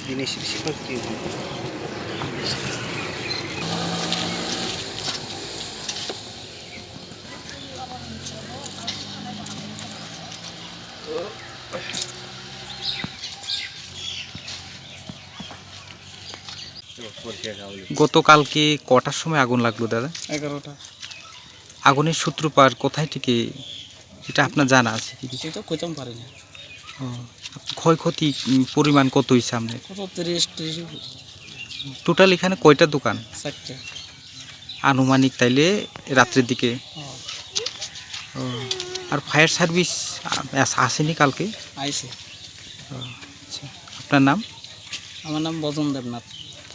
জিনিস শিক্ষার্থী গতকালকে কটার সময় আগুন লাগলো দাদা? 11টা। আগুনের সূত্রপাত কোথায় থেকে এটা আপনার জানা আছে কি? সেটা কইতাম পারি না। ক্ষয়ক্ষতি পরিমাণ কত হয়েছে আপনার? কত 30 টোটাল এখানে কয়টা দোকান? 4টা। আনুমানিক তাইলে রাত্রের দিকে। ও আর ফায়ার সার্ভিস আসেনি কালকে? আইছে। আচ্ছা, আপনার নাম? আমার নাম বজন দেবনাথ।